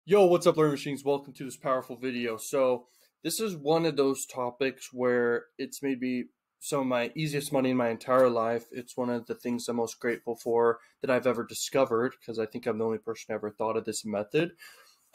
Yo, what's up, Learning Machines? Welcome to this powerful video. So, this is one of those topics where it's made me some of my easiest money in my entire life. It's one of the things I'm most grateful for that I've ever discovered because I think I'm the only person who ever thought of this method.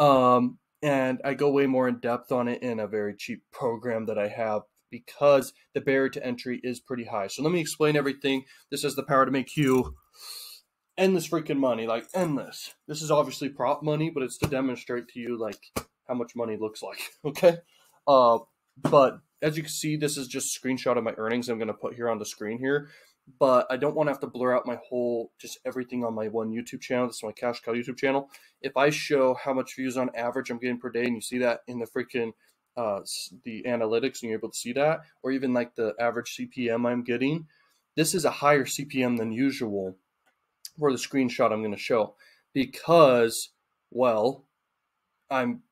And I go way more in depth on it in a very cheap program that I have because the barrier to entry is pretty high. So, let me explain everything. This has the power to make you endless freaking money, like endless. This is obviously prop money, but it's to demonstrate to you like how much money looks like. Okay, uh, but as you can see, this is just a screenshot of my earnings. I'm gonna put here on the screen here, but I don't want to have to blur out my whole just everything on my one YouTube channel. This is my cash cow YouTube channel. If I show how much views on average I'm getting per day, and you see that in the freaking the analytics, and you're able to see that, or even like the average CPM I'm getting, this is a higher CPM than usual for the screenshot I'm going to show because, well, I'm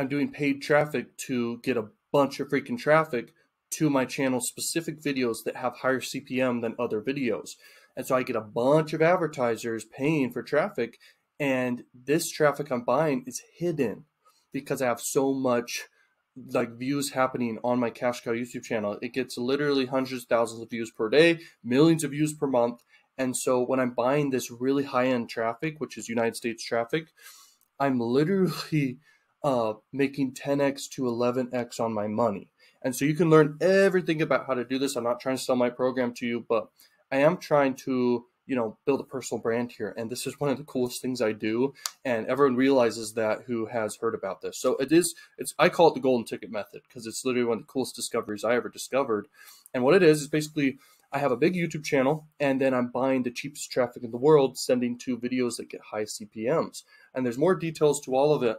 doing paid traffic to get a bunch of freaking traffic to my channel specific videos that have higher CPM than other videos. And so I get a bunch of advertisers paying for traffic, and this traffic I'm buying is hidden because I have so much like views happening on my Cash Cow YouTube channel. It gets literally hundreds of thousands of views per day, millions of views per month. And so when I'm buying this really high-end traffic, which is United States traffic, I'm literally making 10x to 11x on my money. And so you can learn everything about how to do this. I'm not trying to sell my program to you, but I am trying to, build a personal brand here. And this is one of the coolest things I do. And everyone realizes that who has heard about this. So I call it the golden ticket method because it's literally one of the coolest discoveries I ever discovered. And what it is basically I have a big YouTube channel, and then I'm buying the cheapest traffic in the world, sending to videos that get high CPMs. And there's more details to all of it.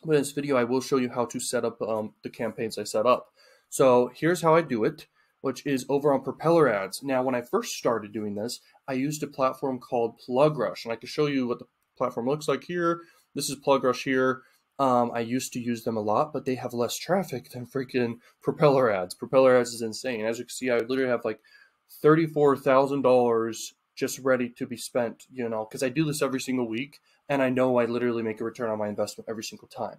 But in this video, I will show you how to set up the campaigns I set up. So here's how I do it, which is over on Propeller Ads. Now, when I first started doing this, I used a platform called PlugRush, and I can show you what the platform looks like here. This is PlugRush here. I used to use them a lot, but they have less traffic than freaking Propeller Ads. Propeller Ads is insane. As you can see, I literally have like $34,000 just ready to be spent, because I do this every single week, and I know I literally make a return on my investment every single time.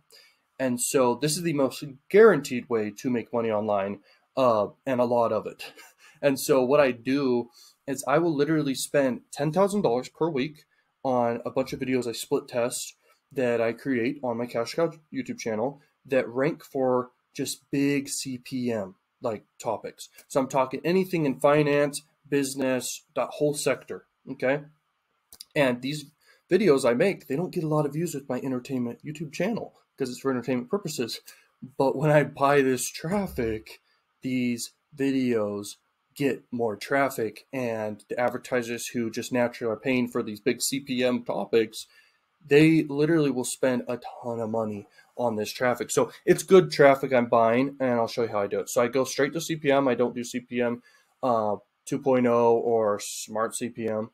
And so this is the most guaranteed way to make money online, and a lot of it. And so what I do is I will literally spend $10,000 per week on a bunch of videos I split test that I create on my Cash Cow YouTube channel that rank for just big CPM like topics. So I'm talking anything in finance, business, that whole sector. Okay. And these videos I make, they don't get a lot of views with my entertainment YouTube channel because it's for entertainment purposes. But when I buy this traffic, these videos get more traffic, and the advertisers who just naturally are paying for these big CPM topics, they literally will spend a ton of money on this traffic. So it's good traffic I'm buying, and I'll show you how I do it. So I go straight to CPM. I don't do CPM 2.0 or smart CPM.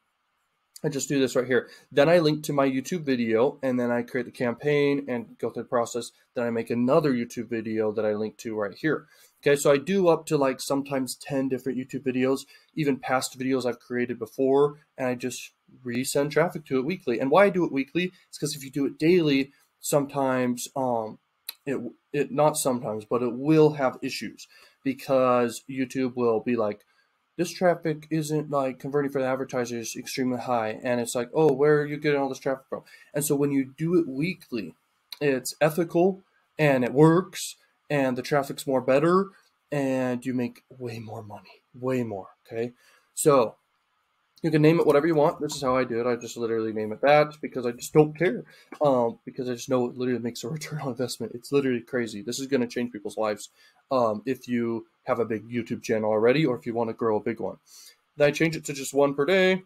I just do this right here. Then I link to my YouTube video, and then I create the campaign and go through the process. Then I make another YouTube video that I link to right here. Okay, so I do up to like sometimes 10 different YouTube videos, even past videos I've created before, and I just resend traffic to it weekly. And why I do it weekly is because if you do it daily, sometimes it not sometimes, but it will have issues because YouTube will be like, this traffic isn't like converting for the advertisers extremely high. And it's like, oh, where are you getting all this traffic from? And so when you do it weekly, it's ethical and it works and the traffic's more better and you make way more money, way more. Okay. So you can name it whatever you want. This is how I do it. I just literally name it that because I just don't care. Because I just know it literally makes a return on investment. It's literally crazy. This is going to change people's lives if you have a big YouTube channel already or if you want to grow a big one. Then I change it to just one per day.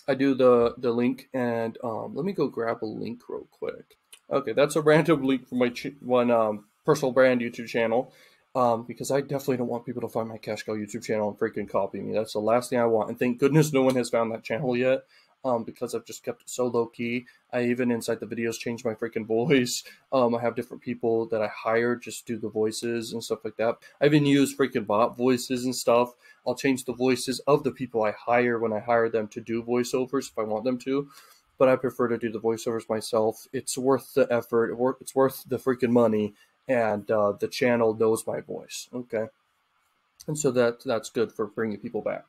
I do the link, and let me go grab a link real quick. Okay, that's a random link from my one personal brand YouTube channel. Because I definitely don't want people to find my Cash Cow YouTube channel and freaking copy me. That's the last thing I want. And thank goodness no one has found that channel yet, because I've just kept it so low key. I even inside the videos change my freaking voice. I have different people that I hire just do the voices and stuff like that. I even use freaking bot voices and stuff. I'll change the voices of the people I hire when I hire them to do voiceovers if I want them to. but I prefer to do the voiceovers myself. It's worth the effort. It's worth the freaking money, and the channel knows my voice. Okay, and so that's good for bringing people back.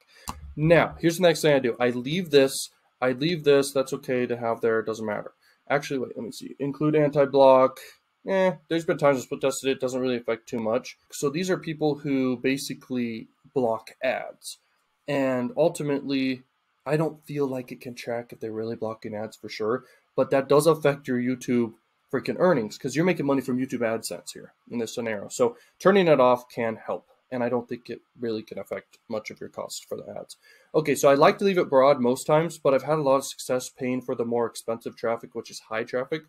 Now, here's the next thing I do. I leave this. That's okay to have there. It doesn't matter. Actually, wait, let me see. Include anti-block. There's been times I split tested it. Doesn't really affect too much. So these are people who basically block ads. And ultimately, I don't feel like it can track if they're really blocking ads for sure. But that does affect your YouTube freaking earnings because you're making money from YouTube AdSense here in this scenario. So turning it off can help. And I don't think it really can affect much of your costs for the ads. Okay, so I like to leave it broad most times, but I've had a lot of success paying for the more expensive traffic, which is high traffic,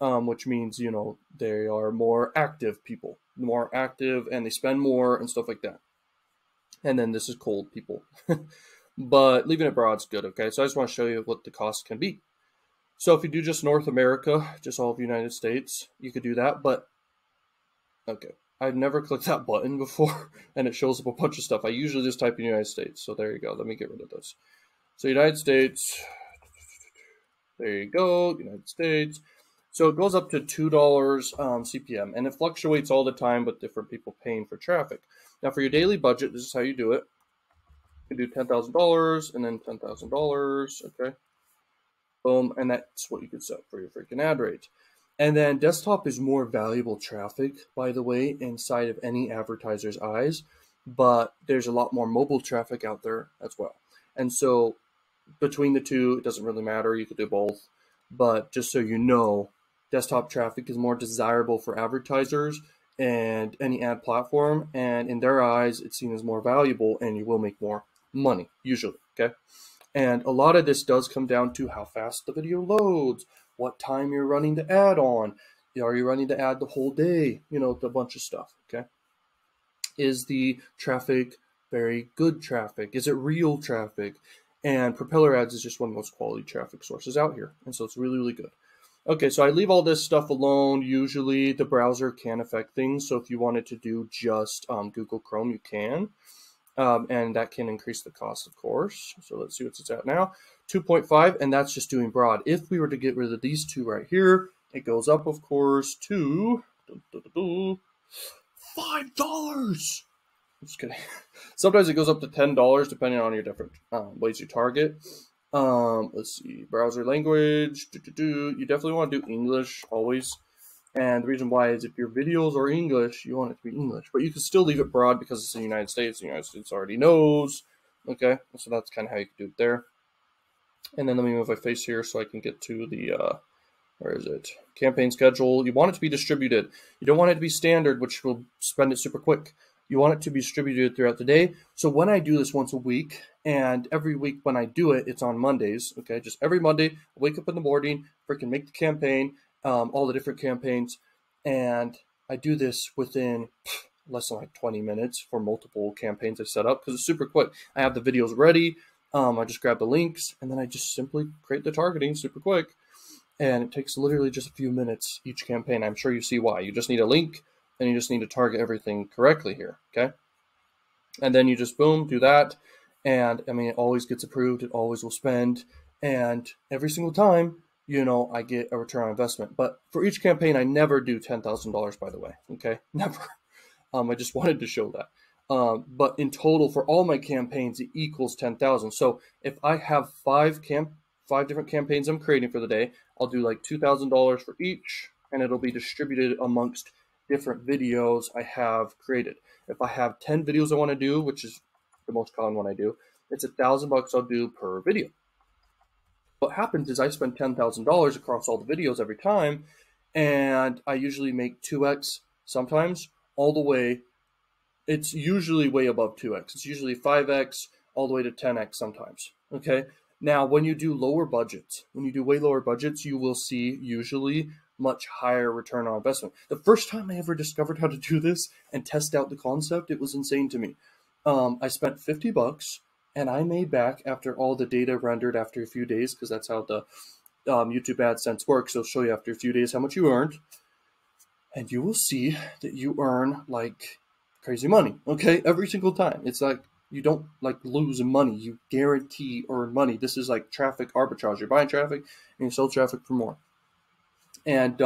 which means, you know, they are more active people, more active, and they spend more and stuff like that. And then this is cold people. But leaving it broad is good, okay? So I just want to show you what the cost can be. So if you do just North America, just all of the United States, you could do that, but okay. I've never clicked that button before, and it shows up a bunch of stuff. I usually just type in United States. So there you go. Let me get rid of this. So United States. There you go. United States. So it goes up to $2 CPM, and it fluctuates all the time with different people paying for traffic. Now for your daily budget, this is how you do it. You do $10,000 and then $10,000. Okay. Boom. And that's what you could set for your freaking ad rate. And then desktop is more valuable traffic, by the way, inside of any advertiser's eyes, but there's a lot more mobile traffic out there as well. And so between the two, it doesn't really matter. You could do both, but just so you know, desktop traffic is more desirable for advertisers and any ad platform. And in their eyes, it's seen as more valuable and you will make more money usually. Okay. And a lot of this does come down to how fast the video loads, what time you're running the ad on. Are you running the ad the whole day? You know, a bunch of stuff, okay? Is the traffic very good traffic? Is it real traffic? And Propeller Ads is just one of the most quality traffic sources out here. And so it's really, really good. Okay, so I leave all this stuff alone. Usually the browser can affect things. So if you wanted to do just Google Chrome, you can. And that can increase the cost, of course. So let's see what it's at now. 2.5, and that's just doing broad. If we were to get rid of these two right here, it goes up, of course, to $5. I'm just kidding. Sometimes it goes up to $10, depending on your different ways you target. Let's see, browser language. You definitely want to do English always. And the reason why is if your videos are English, you want it to be English. But you can still leave it broad because it's in the United States. The United States already knows. Okay, so that's kind of how you can do it there. And then let me move my face here so I can get to the, where is it? Campaign schedule. You want it to be distributed. You don't want it to be standard, which will spend it super quick. You want it to be distributed throughout the day. So when I do this once a week, and every week when I do it, it's on Mondays. Okay, just every Monday, I wake up in the morning, freaking make the campaign. All the different campaigns, and I do this within less than like 20 minutes for multiple campaigns I set up because it's super quick. I have the videos ready. I just grab the links and then I just simply create the targeting super quick, and it takes literally just a few minutes each campaign. I'm sure you see why. You just need a link and you just need to target everything correctly here. Okay, and then you just boom, do that, and I mean it always gets approved. It always will spend, and every single time, you know, I get a return on investment. But for each campaign, I never do $10,000, by the way. Okay, never. I just wanted to show that. But in total, for all my campaigns, it equals 10,000. So if I have five different campaigns I'm creating for the day, I'll do like $2,000 for each, and it'll be distributed amongst different videos I have created. If I have 10 videos I want to do, which is the most common one I do, it's $1,000 I'll do per video. What happens is I spend $10,000 across all the videos every time, and I usually make 2x sometimes, all the way. It's usually way above 2x. It's usually 5x all the way to 10x sometimes. Okay. Now, when you do lower budgets, when you do way lower budgets, you will see usually much higher return on investment. The first time I ever discovered how to do this and test out the concept, it was insane to me. I spent $50. And I made back, after all the data rendered after a few days, because that's how the YouTube AdSense works. It'll show you after a few days how much you earned. And you will see that you earn like crazy money, okay? Every single time. It's like You don't like lose money. You guarantee earn money. This is like traffic arbitrage. You're buying traffic and you sell traffic for more. And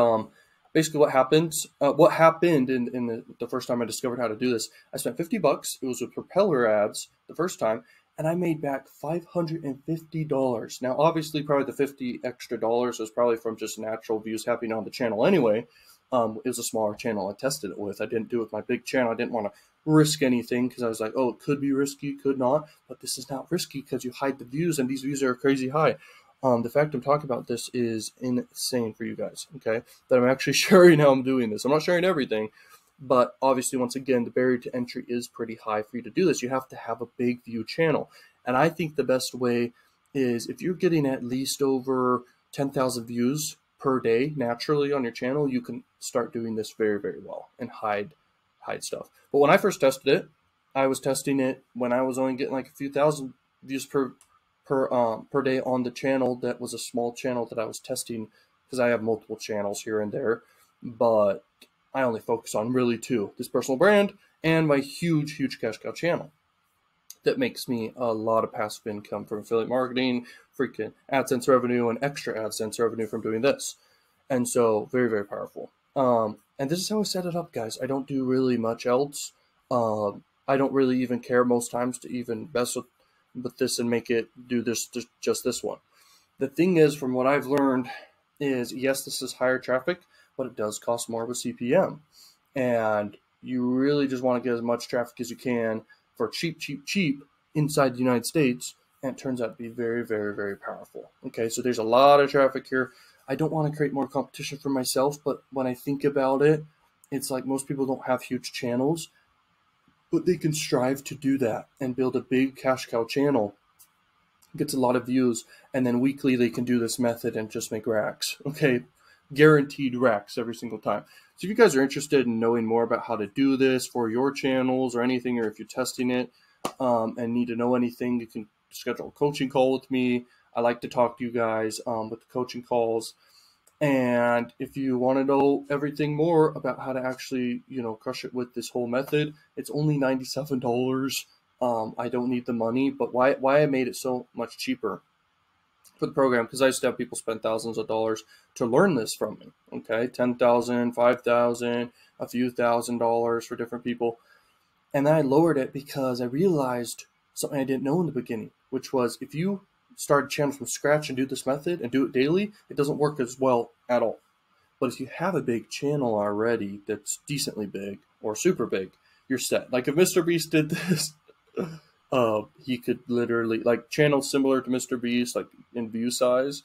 basically, what happened in the first time I discovered how to do this, I spent $50. It was with Propeller ads the first time, and I made back $550. Now, obviously, probably the 50 extra dollars was probably from just natural views happening on the channel anyway. It was a smaller channel I tested it with. I didn't do it with my big channel. I didn't want to risk anything because I was like, oh, it could be risky, could not. But this is not risky because you hide the views, and these views are crazy high. The fact I'm talking about this is insane for you guys, okay? That I'm actually sharing how I'm doing this. I'm not sharing everything, but obviously, once again, the barrier to entry is pretty high for you to do this. You have to have a big view channel. And I think the best way is if you're getting at least over 10,000 views per day naturally on your channel, you can start doing this very, very well and hide stuff. But when I first tested it, I was testing it when I was only getting like a few thousand views per day on the channel. That was a small channel that I was testing because I have multiple channels here and there, but I only focus on really two: this personal brand and my huge cash cow channel that makes me a lot of passive income from affiliate marketing, freaking AdSense revenue, and extra AdSense revenue from doing this. And so very, very powerful. And this is how I set it up, guys. I don't do really much else. I don't really even care most times to even mess with this and make it do this, just this one. The thing is, from what I've learned is, yes, this is higher traffic, but it does cost more of a CPM. And you really just want to get as much traffic as you can for cheap inside the United States. And it turns out to be very, very, very powerful. Okay, so there's a lot of traffic here. I don't want to create more competition for myself, but when I think about it, it's like most people don't have huge channels, but they can strive to do that and build a big cash cow channel. Gets a lot of views, and then weekly they can do this method and just make racks. Okay, guaranteed racks every single time. So if you guys are interested in knowing more about how to do this for your channels or anything, or if you're testing it and need to know anything, you can schedule a coaching call with me. I like to talk to you guys with the coaching calls. And if you want to know everything more about how to actually, crush it with this whole method, it's only $97. I don't need the money, but why I made it so much cheaper for the program, because I used to have people spend thousands of dollars to learn this from me. Okay, $10,000, $5,000, a few $1,000s for different people. And then I lowered it because I realized something I didn't know in the beginning, which was if you start a channel from scratch and do this method and do it daily, it doesn't work as well at all. But if you have a big channel already that's decently big or super big, you're set. Like if Mr. Beast did this, he could literally, like channels similar to Mr. Beast, like in view size,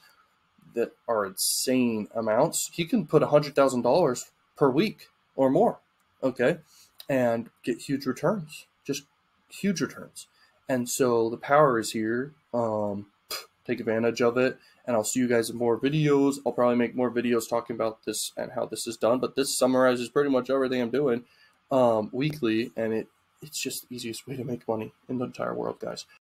that are insane amounts. He can put $100,000 per week or more, okay, and get huge returns, just huge returns. And so the power is here. Take advantage of it, and I'll see you guys in more videos. I'll probably make more videos talking about this and how this is done, but this summarizes pretty much everything I'm doing weekly, and it's just the easiest way to make money in the entire world, guys.